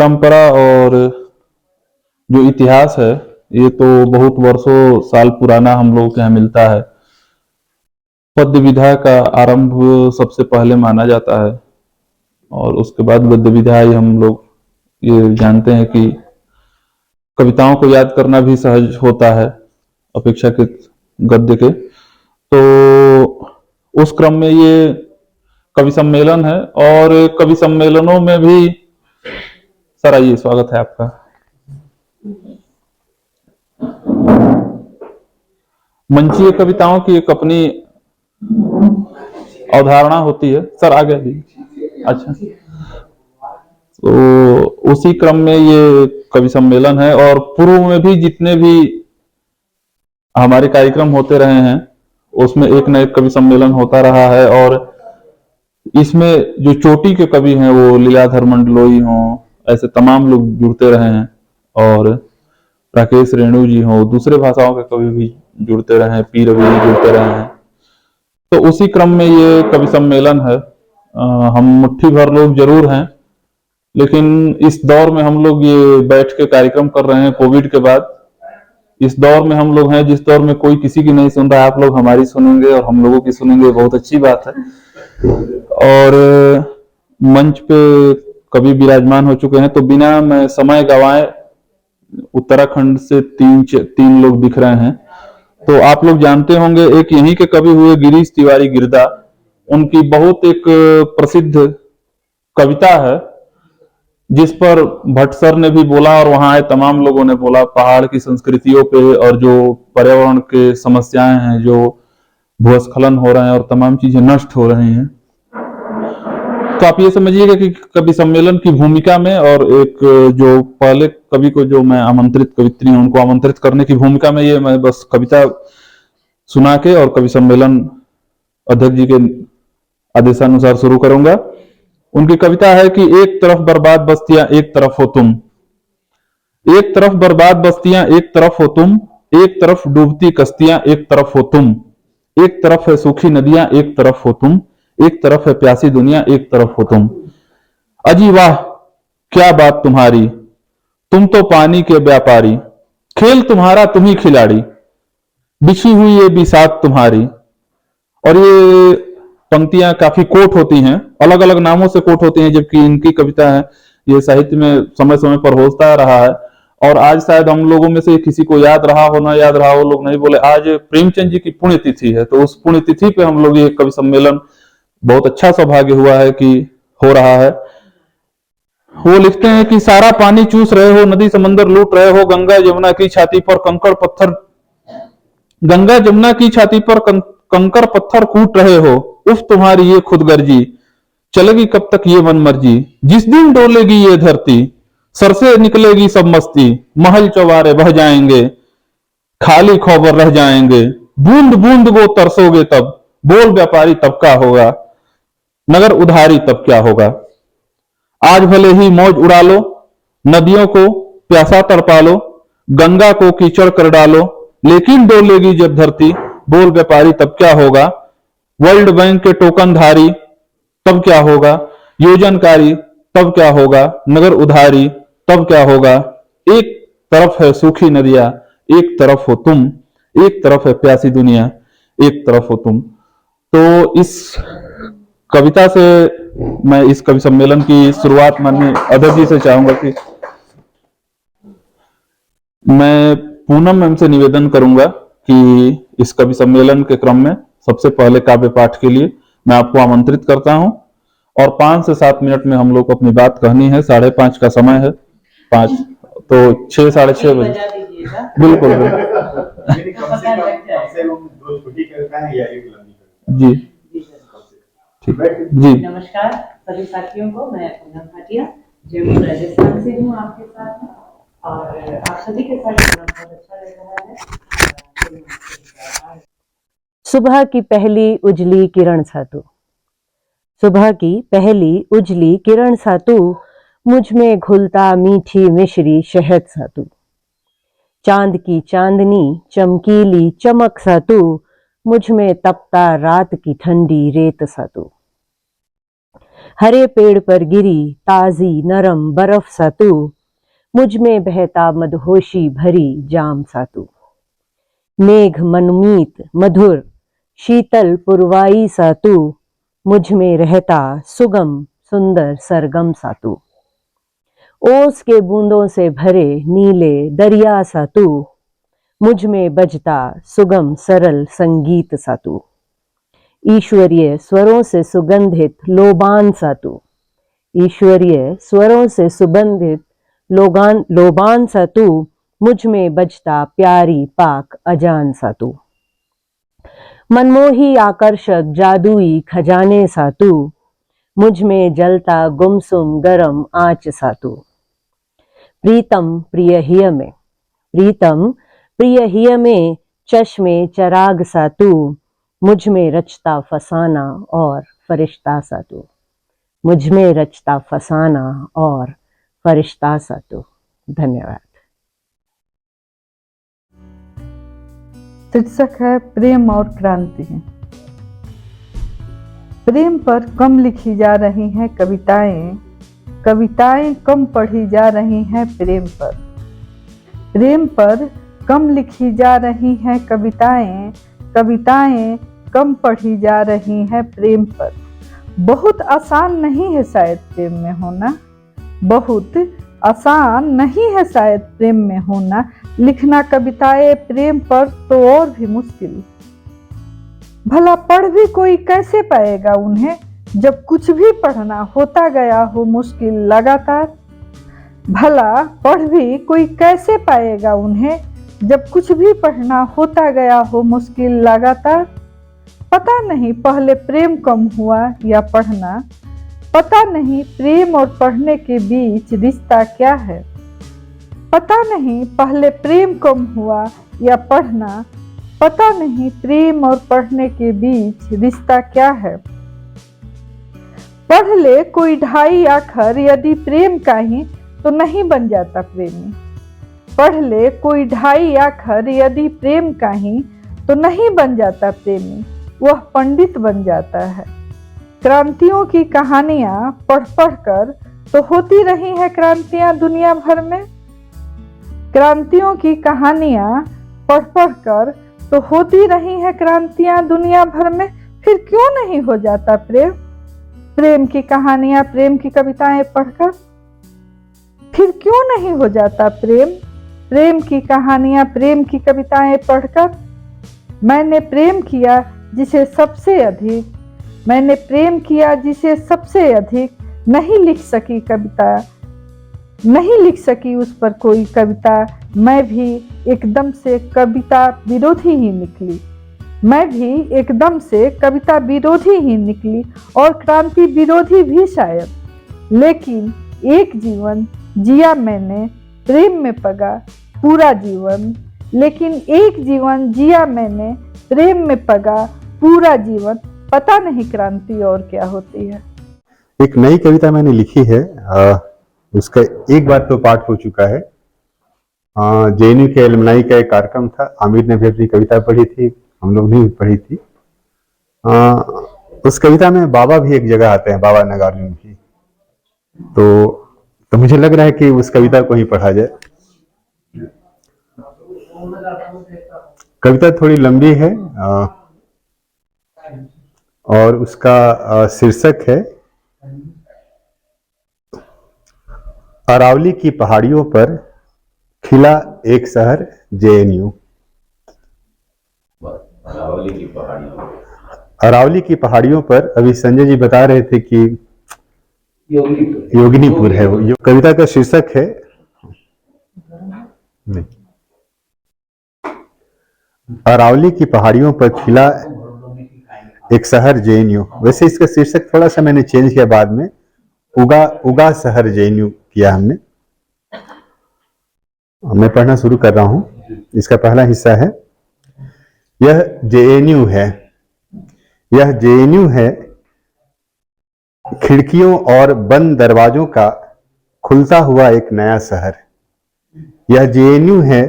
परंपरा और जो इतिहास है ये तो बहुत वर्षों साल पुराना हम लोगों के यहाँ मिलता है। पद्य विधा का आरंभ सबसे पहले माना जाता है और उसके बाद गद्य विधा ही हम लोग ये जानते हैं कि कविताओं को याद करना भी सहज होता है अपेक्षाकृत गद्य के। तो उस क्रम में ये कवि सम्मेलन है और कवि सम्मेलनों में भी सर आइए, स्वागत है आपका। मंचीय कविताओं की एक अपनी अवधारणा होती है। सर आ गया जी, अच्छा। तो उसी क्रम में ये कवि सम्मेलन है और पूर्व में भी जितने भी हमारे कार्यक्रम होते रहे हैं उसमें एक न एक कवि सम्मेलन होता रहा है और इसमें जो चोटी के कवि हैं वो लीलाधर मंडलोई हों, ऐसे तमाम लोग जुड़ते रहे हैं और राकेश रेणु जी हों, दूसरे भाषाओं के कवि भी जुड़ते रहे हैं, पी रवि जुड़ते रहे हैं। तो उसी क्रम में ये कवि सम्मेलन है। हम मुट्ठी भर लोग जरूर हैं, लेकिन इस दौर में हम लोग ये बैठ के कार्यक्रम कर रहे हैं कोविड के बाद। इस दौर में हम लोग हैं जिस दौर में कोई किसी की नहीं सुन रहा है, आप लोग हमारी सुनेंगे और हम लोगों की सुनेंगे, बहुत अच्छी बात है। और मंच पे कवि विराजमान हो चुके हैं, तो बिना मैं समय गवाए उत्तराखंड से तीन लोग दिख रहे हैं। तो आप लोग जानते होंगे, एक यहीं के कवि हुए गिरीश तिवारी गिरदा, उनकी बहुत एक प्रसिद्ध कविता है जिस पर भट्ट सर ने भी बोला और वहां आए तमाम लोगों ने बोला, पहाड़ की संस्कृतियों पे और जो पर्यावरण के समस्याएं हैं, जो भूस्खलन हो रहे हैं और तमाम चीजें नष्ट हो रही हैं। तो आप ये समझिएगा कि कवि सम्मेलन की भूमिका में और एक जो पहले कवि को जो मैं आमंत्रित कवित्री हूं उनको आमंत्रित करने की भूमिका में ये मैं बस कविता सुना के और कवि सम्मेलन अध्यक्ष जी के आदेशानुसार शुरू करूंगा। उनकी कविता है कि एक तरफ बर्बाद बस्तियां एक तरफ हो तुम, एक तरफ बर्बाद बस्तियां एक तरफ हो तुम, एक तरफ डूबती कश्तियां एक तरफ हो तुम, एक तरफ है सूखी नदियां एक तरफ हो तुम, एक तरफ है प्यासी दुनिया एक तरफ हो तुम। अजी वाह क्या बात तुम्हारी, तुम तो पानी के व्यापारी, खेल तुम्हारा तुम ही खिलाड़ी, बिछी हुई ये बिसात तुम्हारी। और ये पंक्तियां काफी कोट होती हैं, अलग अलग नामों से कोट होती हैं, जबकि इनकी कविता है ये साहित्य में समय समय पर होता रहा है। और आज शायद हम लोगों में से किसी को याद रहा हो ना याद रहा हो, लोग नहीं बोले, आज प्रेमचंद जी की पुण्यतिथि है। तो उस पुण्यतिथि पे हम लोग ये कवि सम्मेलन बहुत अच्छा सौभाग्य हुआ है कि हो रहा है। वो लिखते हैं कि सारा पानी चूस रहे हो, नदी समंदर लूट रहे हो, गंगा यमुना की छाती पर कंकड़ पत्थर, गंगा जमुना की छाती पर कंकर पत्थर कूट रहे हो, उफ तुम्हारी ये खुदगर्जी, चलेगी कब तक ये मनमर्जी, जिस दिन डोलेगी ये धरती, सर से निकलेगी सब मस्ती, महल चौबारे बह जाएंगे, खाली खौबर रह जाएंगे, बूंद बूंद वो तरसोगे तब, बोल व्यापारी तब का होगा, नगर उधारी तब क्या होगा। आज भले ही मौज उड़ा लो, नदियों को प्यासा तड़पा लो, गंगा को कीचड़ कर डालो, लेकिन डोलेगी जब धरती, बोल व्यापारी तब क्या होगा, वर्ल्ड बैंक के टोकन धारी तब क्या होगा, योजनकारी तब क्या होगा, नगर उधारी तब क्या होगा। एक तरफ है सूखी नदियां एक तरफ हो तुम, एक तरफ है प्यासी दुनिया एक तरफ हो तुम। तो इस कविता से मैं इस कवि सम्मेलन की शुरुआत माननीय अध्यक्ष जी से चाहूंगा कि मैं पूनम मैम से निवेदन करूंगा कि इस कवि सम्मेलन के क्रम में सबसे पहले काव्य पाठ के लिए मैं आपको आमंत्रित करता हूं और 5 से 7 मिनट में हम लोग को अपनी बात कहनी है। 5:30 का समय है, 5 तो 6 साढ़े 6 बजे बिल्कुल जी ठीक जी। नमस्कार सभी साथियों को, मैं पूनम भाटिया जयपुर राजस्थान से हूँ आपके साथ और आप सभी के साथ बहुत अच्छा लग रहा है। सुबह की पहली उजली किरण सा तू, सुबह की पहली उजली किरण सा तू, मुझ में घुलता मीठी मिश्री शहद सा तू, चांद की चांदनी चमकीली चमक सा तू, मुझ में तपता रात की ठंडी रेत सा तू। हरे पेड़ पर गिरी ताजी नरम बर्फ सा तू, मुझ में बहता मदहोशी भरी जाम सा तू। मेघ मनमीत मधुर शीतल पुरवाई सा तू, मुझ में रहता सुगम सुंदर सरगम सा तू। ओस के बूंदों से भरे नीले दरिया सा तू, मुझ में बजता सुगम सरल संगीत सा तू। ईश्वरीय स्वरों से सुगंधित लोबान सा तू, ईश्वरीय स्वरों से सुगंधित लोबान सा तू, मुझ में बजता प्यारी पाक अजान सा तू। मनमोही आकर्षक जादुई खजाने सा तू, मुझ में जलता गुमसुम गरम आंच सा तू। प्रीतम प्रिय हिय में चश्मे चराग सा तू, मुझ में रचता फसाना और फरिश्ता सा तू, मुझ में रचता फसाना और फरिश्ता सा तू। धन्यवाद। शीर्षक है प्रेम और क्रांति। प्रेम पर कम लिखी जा रही हैं कविताएं, कविताएं कम पढ़ी जा रही हैं प्रेम पर। प्रेम पर कम लिखी जा रही हैं कविताएं, कविताएं कम पढ़ी जा रही हैं प्रेम पर। बहुत आसान नहीं है शायद प्रेम में होना, बहुत आसान नहीं है शायद प्रेम में होना। लिखना कविताएं प्रेम पर तो और भी मुश्किल। भला पढ़ भी कोई कैसे पाएगा उन्हें, जब कुछ भी पढ़ना होता गया हो मुश्किल लगातार। भला पढ़ भी कोई कैसे पाएगा उन्हें, जब कुछ भी पढ़ना होता गया हो मुश्किल लगातार। पता नहीं पहले प्रेम कम हुआ या पढ़ना, पता नहीं प्रेम और पढ़ने के बीच रिश्ता क्या है। पता नहीं पहले प्रेम कम हुआ या पढ़ना, पता नहीं प्रेम और पढ़ने के बीच रिश्ता क्या है। पढ़ ले कोई 2.5 अक्षर यदि प्रेम का ही, तो नहीं बन जाता प्रेमी। पढ़ ले कोई 2.5 अक्षर यदि प्रेम का ही, तो नहीं बन जाता प्रेमी, वह पंडित बन जाता है। क्रांतियों की कहानियां पढ़ पढ़ कर तो होती रही है क्रांतियां दुनिया भर में। क्रांतियों की कहानियां पढ़ पढ़ कर तो होती रही है क्रांतियां दुनिया भर में, फिर क्यों नहीं हो जाता प्रेम। प्रेम की कहानियां प्रेम की कविताएं पढ़कर फिर क्यों नहीं हो जाता प्रेम। प्रेम की कहानियां प्रेम की कविताएं पढ़कर। मैंने प्रेम किया जिसे सबसे अधिक, मैंने प्रेम किया जिसे सबसे अधिक, नहीं लिख सकी कविता, नहीं लिख सकी उस पर कोई कविता। मैं भी एकदम से कविता विरोधी ही निकली, मैं भी एकदम से कविता विरोधी ही निकली और क्रांति विरोधी भी शायद। लेकिन एक जीवन जिया मैंने प्रेम में पगा पूरा जीवन, लेकिन एक जीवन जिया मैंने प्रेम में पगा पूरा जीवन। पता नहीं क्रांति और क्या होती है। एक नई कविता मैंने लिखी है, उसका एक बार तो पाठ हो चुका है। जेएनयू के एलुमनाई का एक कार्यक्रम था, आमिर ने भी अपनी कविता पढ़ी थी, हम लोग ने भी पढ़ी थी। उस कविता में बाबा भी एक जगह आते हैं, बाबा नगार्जुन की। तो मुझे लग रहा है कि उस कविता को ही पढ़ा जाए। कविता थोड़ी लंबी है और उसका शीर्षक है अरावली की पहाड़ियों पर खिला एक शहर जेएनयू। अरावली की पहाड़ियों पर अभी संजय जी बता रहे थे कि योगिनीपुर है वो। कविता का शीर्षक है नहीं, अरावली की पहाड़ियों पर खिला एक शहर जेएनयू। वैसे इसका शीर्षक थोड़ा सा मैंने चेंज किया बाद में, उगा शहर जेएनयू किया हमने। मैं पढ़ना शुरू कर रहा हूं। इसका पहला हिस्सा है, यह जेएनयू है, यह जेएनयू है, खिड़कियों और बंद दरवाजों का खुलता हुआ एक नया शहर। यह जेएनयू है,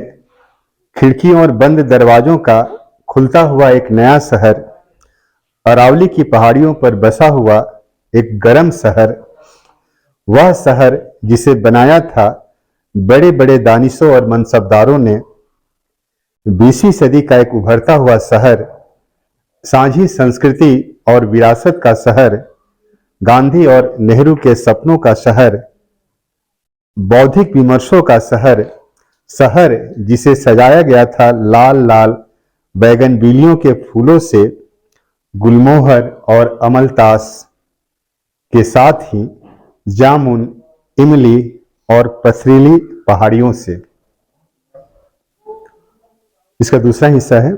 खिड़कियों और बंद दरवाजों का खुलता हुआ एक नया शहर, अरावली की पहाड़ियों पर बसा हुआ एक गरम शहर, वह शहर जिसे बनाया था बड़े बड़े दानिशों और मनसबदारों ने, 20वीं सदी का एक उभरता हुआ शहर, साझी संस्कृति और विरासत का शहर, गांधी और नेहरू के सपनों का शहर, बौद्धिक विमर्शों का शहर, शहर जिसे सजाया गया था लाल लाल बैगनविलियों के फूलों से, गुलमोहर और अमलतास के साथ ही जामुन, इमली और पथरीली पहाड़ियों से। इसका दूसरा हिस्सा है,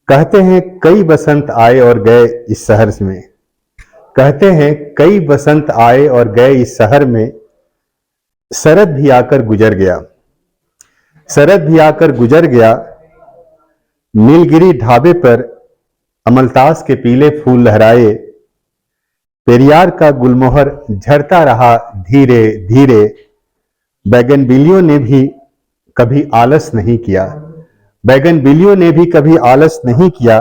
कहते हैं कई बसंत आए और गए इस शहर में, कहते हैं कई बसंत आए और गए इस शहर में, शरद भी आकर गुजर गया, शरद भी आकर गुजर गया, नीलगिरी ढाबे पर अमलतास के पीले फूल लहराए, पेरियार का गुलमोहर झरता रहा धीरे धीरे, बैगनविलियों ने भी कभी आलस नहीं किया, बैगनविलियों ने भी कभी आलस नहीं किया,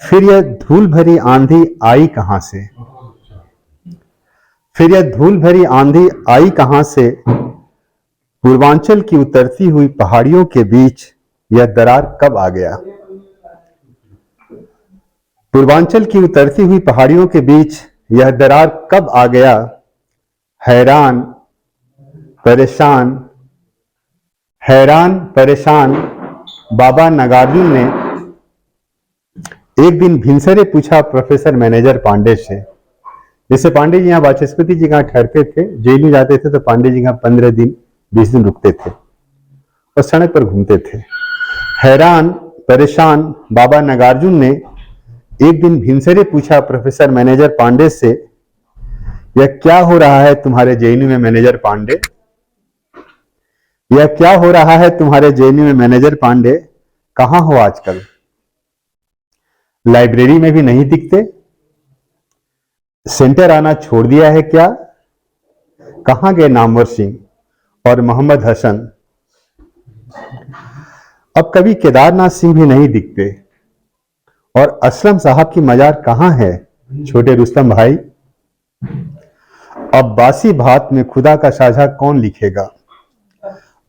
फिर यह धूल भरी आंधी आई कहां से, फिर यह धूल भरी आंधी आई कहां से, पूर्वांचल की उतरती हुई पहाड़ियों के बीच यह दरार कब आ गया, पूर्वांचल की उतरती हुई पहाड़ियों के बीच यह दरार कब आ गया, हैरान परेशान बाबा नागार्जुन ने एक दिन भिनसरे पूछा प्रोफेसर मैनेजर पांडे से। जैसे पांडे जी यहाँ वाचस्पति जी कहाँ ठहरते थे, जेल में जाते थे तो पांडे जी यहाँ 15 दिन 20 दिन रुकते थे और सड़क पर घूमते थे। हैरान परेशान बाबा नागार्जुन ने एक दिन भिनसरे पूछा प्रोफेसर मैनेजर पांडे से, यह क्या हो रहा है तुम्हारे जेएनयू में मैनेजर पांडे, यह क्या हो रहा है तुम्हारे जेएनयू में मैनेजर पांडे, कहां हो आजकल, लाइब्रेरी में भी नहीं दिखते, सेंटर आना छोड़ दिया है क्या, कहां गए नामवर सिंह और मोहम्मद हसन, अब कभी केदारनाथ सिंह भी नहीं दिखते, और असलम साहब की मजार कहां है छोटे रुस्तम भाई, अब बासी भात में खुदा का साझा कौन लिखेगा,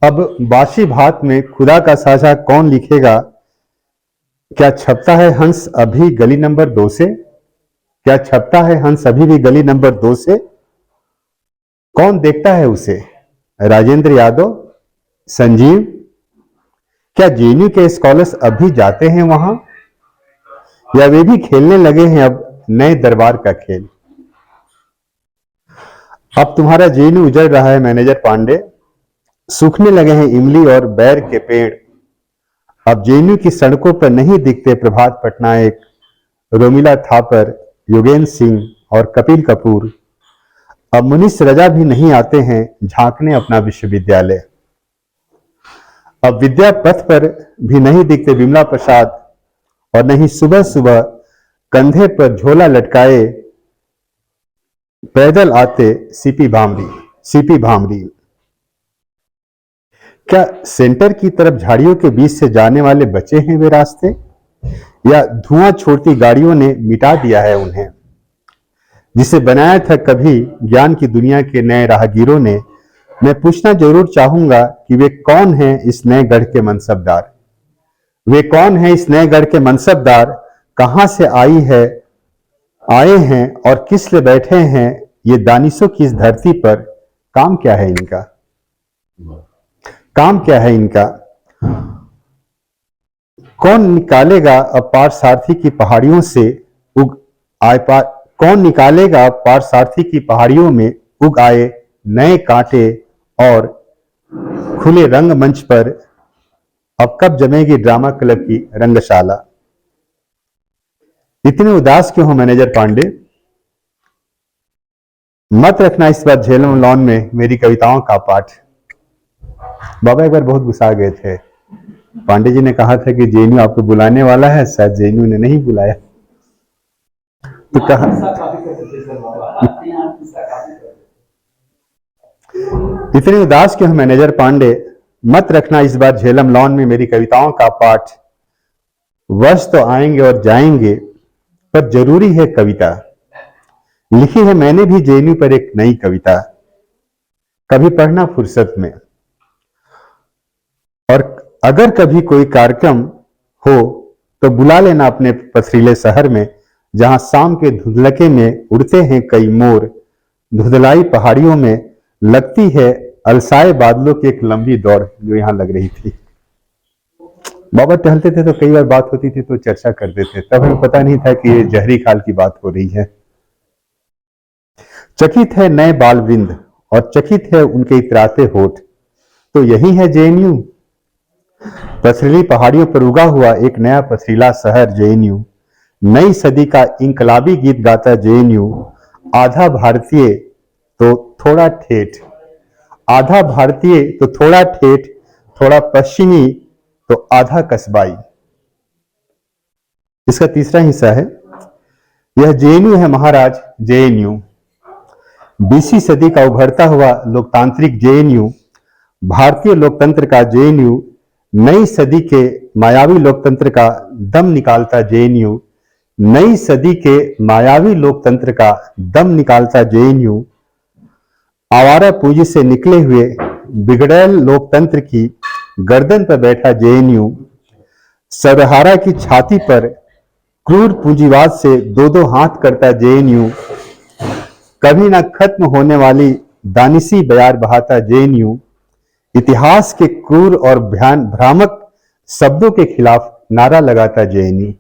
अब बासी भात में खुदा का साझा कौन लिखेगा, क्या छपता है हंस अभी गली नंबर 2 से, क्या छपता है हंस अभी भी गली नंबर 2 से, कौन देखता है उसे, राजेंद्र यादव, संजीव, क्या जेएनयू के स्कॉलर्स अभी जाते हैं वहां, या वे भी खेलने लगे हैं अब नए दरबार का खेल, अब तुम्हारा जेएनयू उजड़ रहा है मैनेजर पांडे, सूखने लगे हैं इमली और बैर के पेड़, अब जेएनयू की सड़कों पर नहीं दिखते प्रभात पटनायक, रोमिला थापर, योगेंद्र सिंह और कपिल कपूर, अब मुनीस रजा भी नहीं आते हैं झांकने अपना विश्वविद्यालय, अब विद्या पथ पर भी नहीं दिखते विमला प्रसाद, और नहीं सुबह सुबह कंधे पर झोला लटकाए पैदल आते सीपी भामरी, क्या सेंटर की तरफ झाड़ियों के बीच से जाने वाले बचे हैं वे रास्ते, या धुआं छोड़ती गाड़ियों ने मिटा दिया है उन्हें, जिसे बनाया था कभी ज्ञान की दुनिया के नए राहगीरों ने। मैं पूछना जरूर चाहूंगा कि वे कौन हैं इस नए गढ़ के मनसबदार, वे कौन हैं इस नए गढ़ के मनसबदार, कहां से आए हैं और किस लिए बैठे हैं ये दानिशों की इस धरती पर, काम क्या है इनका, काम क्या है इनका, कौन निकालेगा अब पारसारथी की पहाड़ियों से कौन निकालेगा पारसारथी की पहाड़ियों में उग आए नए कांटे, और खुले रंगमंच पर अब कब जमेगी ड्रामा क्लब की रंगशाला। इतने उदास क्यों हो मैनेजर पांडे, मत रखना इस बार झेलम लॉन में मेरी कविताओं का पाठ। बाबा एक बार बहुत गुस्सा गए थे, पांडे जी ने कहा था कि जेएनयू आपको बुलाने वाला है, शायद जेएनयू ने नहीं बुलाया, तो कहा इतने उदास क्यों मैनेजर पांडे, मत रखना इस बार झेलम लॉन में मेरी कविताओं का पाठ, वर्ष तो आएंगे और जाएंगे पर जरूरी है कविता, लिखी है मैंने भी जेएनयू पर एक नई कविता, कभी पढ़ना फुर्सत में। और अगर कभी कोई कार्यक्रम हो तो बुला लेना अपने पथरीले शहर में, जहां शाम के धुंधलके में उड़ते हैं कई मोर, धुंधलाई पहाड़ियों में लगती है अलसाए बादलों की एक लंबी दौड़, जो यहां लग रही थी। बाबा टहलते थे तो कई बार बात होती थी तो चर्चा करते थे, तब हमें पता नहीं था कि ये जहरी खाल की बात हो रही है। चकित है नए बाल वृंद और चकित है उनके इतराते होठ, तो यही है जेएनयू। पथरीली पहाड़ियों पर उगा हुआ एक नया पथरीला शहर जेएनयू, नई सदी का इंकलाबी गीत गाता जेएनयू, आधा भारतीय तो थोड़ा ठेठ, आधा भारतीय तो थोड़ा ठेठ, थोड़ा पश्चिमी तो आधा कस्बाई। इसका तीसरा हिस्सा है, यह जेएनयू है महाराज जेएनयू, 20वीं सदी का उभरता हुआ लोकतांत्रिक जेएनयू, भारतीय लोकतंत्र का जेएनयू, नई सदी के मायावी लोकतंत्र का दम निकालता जेएनयू, नई सदी के मायावी लोकतंत्र का दम निकालता जेएनयू, आवारा पूंजी से निकले हुए बिगड़ैल लोकतंत्र की गर्दन पर बैठा जेएनयू, सर्वहारा की छाती पर क्रूर पूंजीवाद से दो दो हाथ करता जेएनयू, कभी ना खत्म होने वाली दानिशी बयार बहाता जेएनयू, इतिहास के क्रूर और भ्रामक शब्दों के खिलाफ नारा लगाता जेएनयू।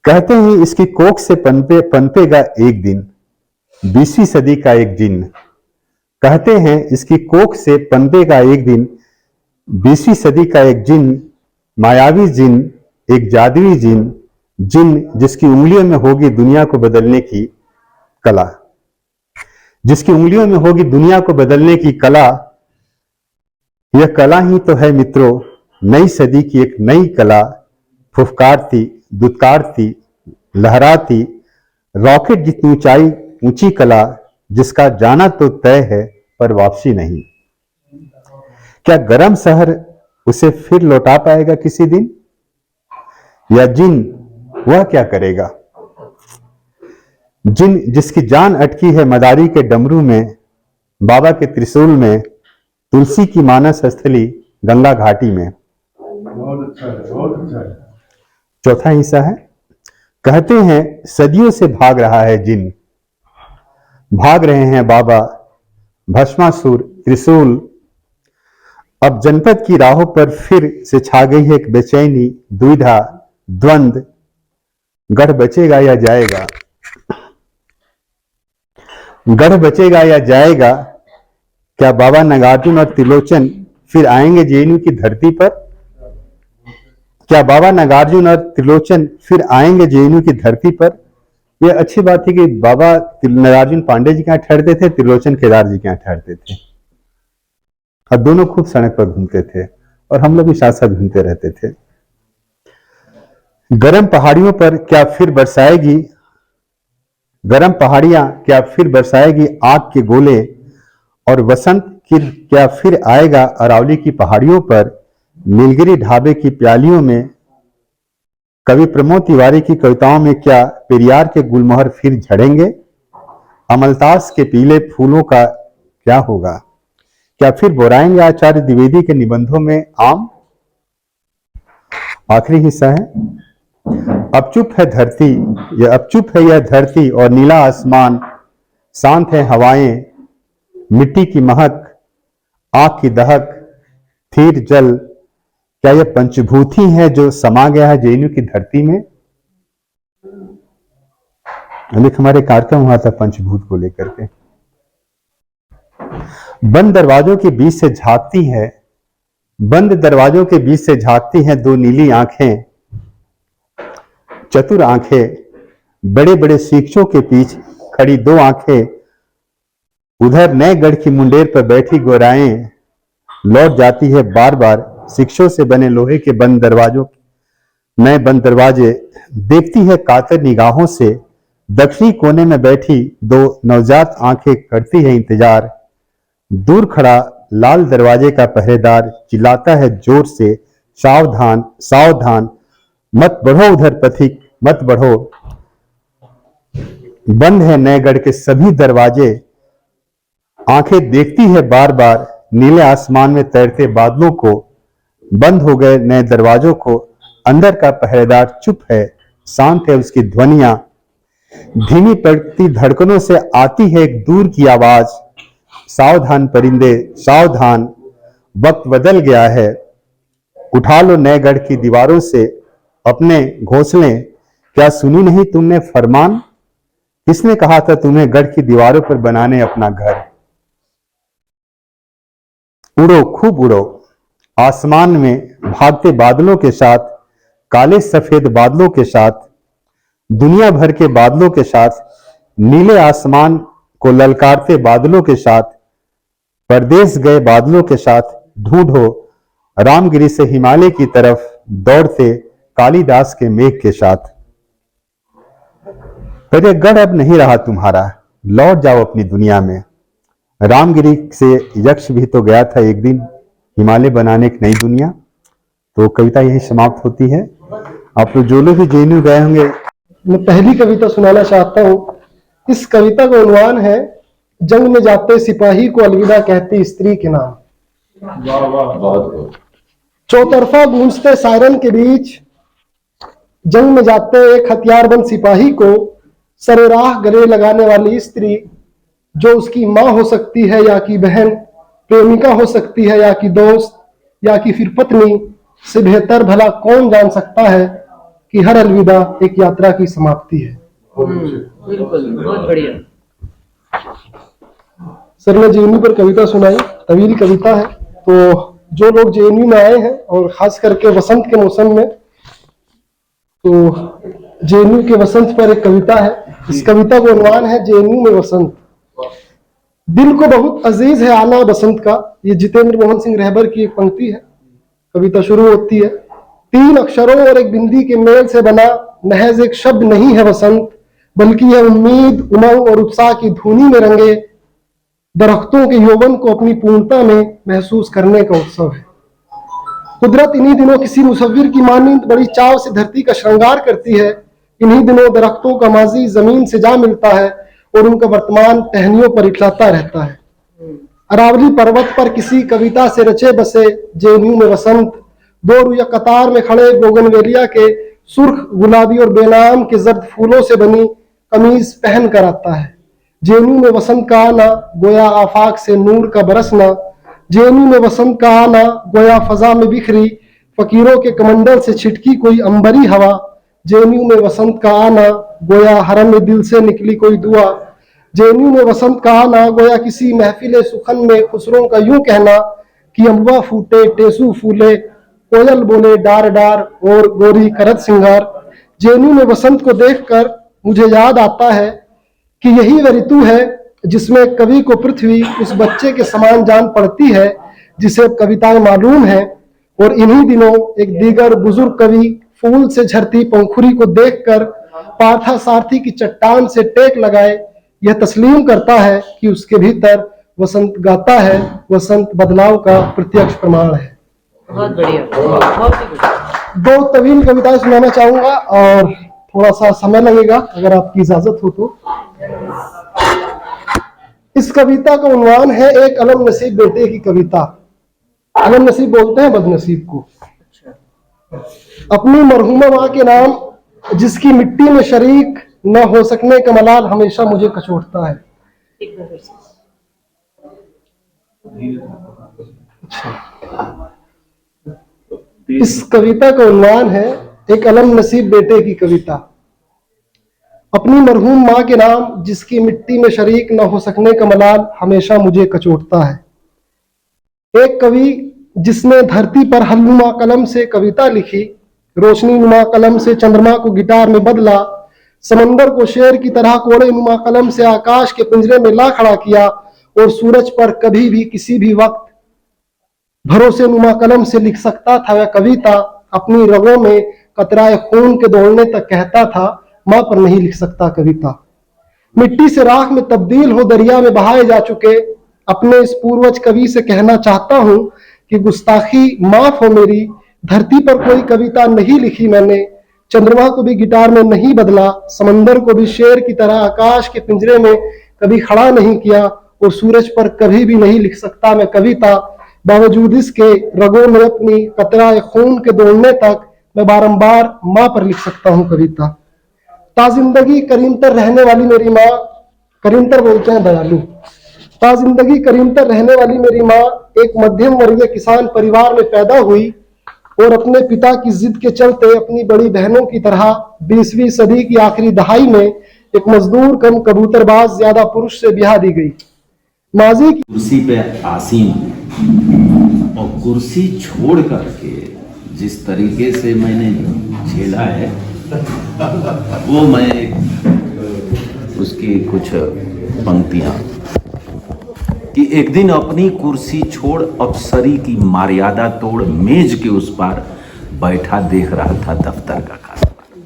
कहते हैं इसकी कोख से पनपेगा एक दिन 20वीं सदी का एक जिन्न, कहते हैं इसकी कोख से पनपेगा एक दिन 20वीं सदी का एक जिन्न, मायावी जिन्न, एक जादुई जिन्न, जिन्न जिसकी उंगलियों में होगी दुनिया को बदलने की कला, जिसकी उंगलियों में होगी दुनिया को बदलने की कला। यह कला ही तो है मित्रों नई सदी की एक नई कला, फुफकारती, दुत्कारती, लहराती, रॉकेट जितनी ऊंचाई ऊंची कला, जिसका जाना तो तय है पर वापसी नहीं। क्या गरम शहर उसे फिर लौटा पाएगा किसी दिन, या जिन वह क्या करेगा? जिन जिसकी जान अटकी है मदारी के डमरू में, बाबा के त्रिशूल में, तुलसी की मानस स्थली गंगा घाटी में। बहुत अच्छा है, बहुत अच्छा है। चौथा हिस्सा है, कहते हैं सदियों से भाग रहा है जिन, भाग रहे हैं बाबा, भस्मासुर, त्रिशूल। अब जनपद की राहों पर फिर से छा गई है एक बेचैनी, दुविधा, द्वंद, गढ़ बचेगा या जाएगा, गढ़ बचेगा या जाएगा। क्या बाबा नागार्जुन और त्रिलोचन फिर आएंगे जेएनयू की धरती पर? क्या बाबा नागार्जुन और त्रिलोचन फिर आएंगे जेएनयू की धरती पर? यह अच्छी बात थी कि बाबा नागार्जुन पांडे जी के यहाँ ठहरते थे, त्रिलोचन केदार जी के यहाँ ठहरते थे, और दोनों खूब सड़क पर घूमते थे, और हम लोग भी साथ साथ घूमते रहते थे। गरम पहाड़ियों पर क्या फिर बरसाएगी, गरम पहाड़ियां क्या फिर बरसाएगी आग के गोले, और वसंत क्या फिर आएगा अरावली की पहाड़ियों पर, नीलगिरी ढाबे की प्यालियों में, कवि प्रमोद तिवारी की कविताओं में क्या पेरियार के गुलमोहर फिर झड़ेंगे, अमलतास के पीले फूलों का क्या होगा, क्या फिर बोराएंगे आचार्य द्विवेदी के निबंधों में आम। आखिरी हिस्सा है, अब चुप है धरती, यह अब चुप है यह धरती और नीला आसमान, शांत है हवाएं, मिट्टी की महक, आग की दहक, स्थिर जल। क्या यह पंचभूति है जो समा गया है जेएनयू की धरती में? एक हमारे कार्यक्रम हुआ था पंचभूत को लेकर के। बंद दरवाजों के बीच से झांकती है, बंद दरवाजों के बीच से झांकती हैं दो नीली आंखें, चतुर आंखें, बड़े बड़े शिक्षों के पीछे खड़ी दो आंखें, उधर नए गढ़ की मुंडेर पर बैठी गोराएं, लौट जाती है बार बार शिक्षों से बने लोहे के बंद दरवाजों, नए बंद दरवाजे, देखती है कातर निगाहों से, दक्षिणी कोने में बैठी दो नवजात आंखें करती है इंतजार, दूर खड़ा लाल दरवाजे का पहरेदार चिल्लाता है जोर से, सावधान सावधान, मत बढ़ो उधर पथिक, मत बढ़ो। बंद है नए गढ़ के सभी दरवाजे, आंखें देखती है बार बार नीले आसमान में तैरते बादलों को। बंद हो गए नए दरवाजों को, अंदर का पहरेदार चुप है, शांत है उसकी ध्वनियां। धीमी पड़ती धड़कनों से आती है एक दूर की आवाज, सावधान परिंदे सावधान, वक्त बदल गया है। उठा लो नए गढ़ की दीवारों से अपने घोंसले, क्या सुनी नहीं तुमने फरमान? किसने कहा था तुम्हें गढ़ की दीवारों पर बनाने अपना घर? उड़ो खूब उड़ो आसमान में भागते बादलों के साथ, काले सफेद बादलों के साथ, दुनिया भर के बादलों के साथ, नीले आसमान को ललकारते बादलों के साथ, परदेश गए बादलों के साथ। ढूंढो रामगिरी से हिमालय की तरफ दौड़ते कालिदास के मेघ के साथ। पर यह गढ़ अब नहीं रहा तुम्हारा, लौट जाओ अपनी दुनिया में। रामगिरी से यक्ष भी तो गया था एक दिन हिमालय बनाने एक नई दुनिया। तो कविता यही समाप्त होती है। आप लोग जो लोग भी जेएनयू गए होंगे, मैं पहली कविता सुनाना चाहता हूँ। इस कविता का उन्वान है जंग में जाते सिपाही को अलविदा कहती स्त्री के नाम। चौतरफा गूंजते सायरन के बीच जंग में जाते एक हथियारबंद सिपाही को सरेराह गले लगाने वाली स्त्री, जो उसकी माँ हो सकती है या कि बहन, प्रेमिका हो सकती है या कि दोस्त या कि फिर पत्नी, से बेहतर भला कौन जान सकता है कि हर अलविदा एक यात्रा की समाप्ति है। बिल्कुल, बहुत बढ़िया। सर ने जेएनयू पर कविता सुनाई, तवील कविता है। तो जो लोग जेएनयू में आए हैं और खास करके वसंत के मौसम में, तो जेएनयू के वसंत पर एक कविता है। इस कविता का उन्वान है जेएनयू में वसंत। दिल को बहुत अजीज है आना बसंत का, ये जितेंद्र मोहन सिंह रहबर की एक पंक्ति है। कविता शुरू होती है, 3 अक्षरों और एक बिंदी के मेल से बना महज एक शब्द नहीं है वसंत, बल्कि यह उम्मीद, उमंग और उत्साह की धुनी में रंगे दरख्तों के यौवन को अपनी पूर्णता में महसूस करने का उत्सव है। कुदरत इन्हीं दिनों किसी मुसव्विर की मानिंद बड़ी चाव से धरती का श्रृंगार करती है। इन्हीं दिनों दरख्तों का माजी जमीन से जा मिलता है और उनका वर्तमान टहनियों पर इठलाता रहता है। अरावली पर्वत पर किसी कविता से रचे बसे जेएनयू में वसंत, 2 रुया कतार में खड़े बोगनवेलिया के सुर्ख गुलाबी और बेनाम के जर्द फूलों से बनी कमीज पहन कर आता है। जेएनयू में वसंत का आना गोया आफाक से नूर का बरसना, जेएनयू में वसंत का आना गोया फजा में बिखरी फकीरों के कमंडल से छिटकी कोई अंबरी हवा, जेएनयू में वसंत का आना गोया हरम में दिल से निकली कोई दुआ, जेएनयू में वसंत का आना गोया किसी महफिल सुखन में खुसरों का यूं कहना कि अम्बा फूटे टेसू फूले, कोयल बोले डार डार और गोरी करत सिंगार। जेएनयू में वसंत को देखकर मुझे याद आता है कि यही वह ऋतु है जिसमें कवि को पृथ्वी उस बच्चे के समान जान पड़ती है जिसे कविताएं मालूम है। और इन्हीं दिनों एक दीगर बुजुर्ग कवि फूल से झरती पंखुरी को देखकर पार्था सारथी की चट्टान से टेक लगाए यह तस्लीम करता है कि उसके भीतर वसंत गाता है। वसंत बदलाव का प्रत्यक्ष प्रमाण है। बहुत बढ़िया, बहुत ही बढ़िया। 2 तवील कविताएं सुनाना चाहूंगा और थोड़ा सा समय लगेगा अगर आपकी इजाजत हो तो। इस कविता का उन्वान है एक अलम नसीब बेटे की कविता। अलम नसीब बोलते हैं बदनसीब को। अपनी मरहूमा माँ के नाम जिसकी मिट्टी में शरीक न हो सकने का मलाल हमेशा मुझे कचोटता है। एक बार फिर से। इस कविता का उन्वान है एक अलम नसीब बेटे की कविता। अपनी मरहूम माँ के नाम जिसकी मिट्टी में शरीक न हो सकने का मलाल हमेशा मुझे कचोटता है। एक कवि जिसने धरती पर हल्लुमा कलम से कविता लिखी, रोशनी नुमा कलम से चंद्रमा को गिटार में बदला, समंदर को शेर की तरह कोड़े नुमा कलम से आकाश के पिंजरे में ला खड़ा किया और सूरज पर कभी भी किसी भी वक्त भरोसे नुमा कलम से लिख सकता था वह कविता अपनी रगों में कतराए खून के दौड़ने तक कहता था मां पर नहीं लिख सकता कविता। मिट्टी से राख में तब्दील हो दरिया में बहाए जा चुके अपने इस पूर्वज कवि से कहना चाहता हूं कि गुस्ताखी माफ हो मेरी, धरती पर कोई कविता नहीं लिखी मैंने, चंद्रमा को भी गिटार में नहीं बदला, समंदर को भी शेर की तरह आकाश के पिंजरे में कभी खड़ा नहीं किया, और सूरज पर कभी भी नहीं लिख सकता मैं कविता। बावजूद इसके रगों में अपनी कतराए खून के दौड़ने तक मैं बारंबार माँ पर लिख सकता हूँ कविता। ताजिंदगी करीमतर रहने वाली मेरी माँ, करीमतर बोलते हैं दयालु, ताजिंदगी करीमतर रहने वाली मेरी माँ एक मध्यम वर्गीय किसान परिवार में पैदा हुई और अपने पिता की जिद के चलते अपनी बड़ी बहनों की तरह 20वीं सदी की आखिरी दहाई में एक मजदूर कम कबूतरबाज ज्यादा पुरुष से ब्याह दी गई। माजी की कुर्सी पे आसीन हूं और कुर्सी छोड़ करके जिस तरीके से मैंने झेला है वो मैं उसकी कुछ पंक्तियां कि एक दिन अपनी कुर्सी छोड़ अफसरी की मर्यादा तोड़ मेज के उस पार बैठा देख रहा था दफ्तर का कारोबार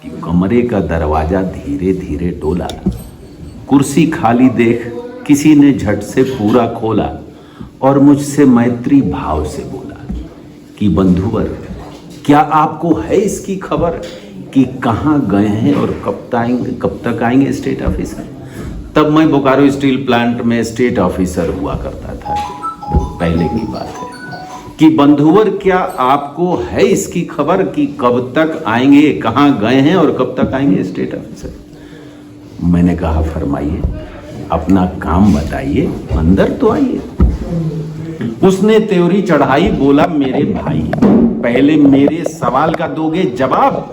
कि कमरे का दरवाजा धीरे धीरे डोला, कुर्सी खाली देख किसी ने झट से पूरा खोला और मुझसे मैत्री भाव से बोला कि बंधुवर क्या आपको है इसकी खबर कि कहाँ गए हैं और कब तक आएंगे स्टेट ऑफिसर। तब मैं बोकारो स्टील प्लांट में स्टेट ऑफिसर हुआ करता था, पहले की बात है कि बंधुवर क्या आपको है इसकी खबर कि कब तक आएंगे, कहाँ गए हैं और कब तक आएंगे स्टेट ऑफिसर। मैंने कहा फरमाइए, अपना काम बताइए, अंदर तो आइए। उसने त्योरी चढ़ाई, बोला मेरे भाई पहले मेरे सवाल का दोगे जवाब।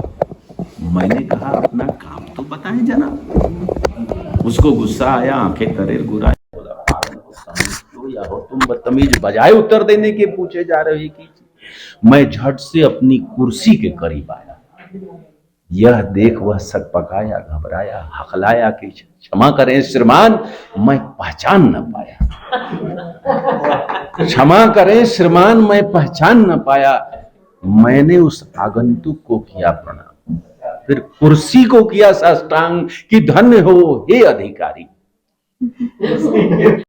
मैंने कहा अपना काम तो बताएं जनाब। उसको गुस्सा आया, आंखें तरेर गुराए, बोला पागल हो, समझ लो या हो तुम बदतमीज, बजाय उत्तर देने के पूछे जा रहे की। मैं झट से अपनी कुर्सी के करीब आया, यह देख वह सकपकाया, घबराया, हकलाया कि क्षमा करें श्रीमान मैं पहचान न पाया, क्षमा करें श्रीमान मैं पहचान न पाया। मैंने उस आगंतुक को किया प्रणाम, फिर कुर्सी को किया साष्टांग कि धन्य हो हे अधिकारी।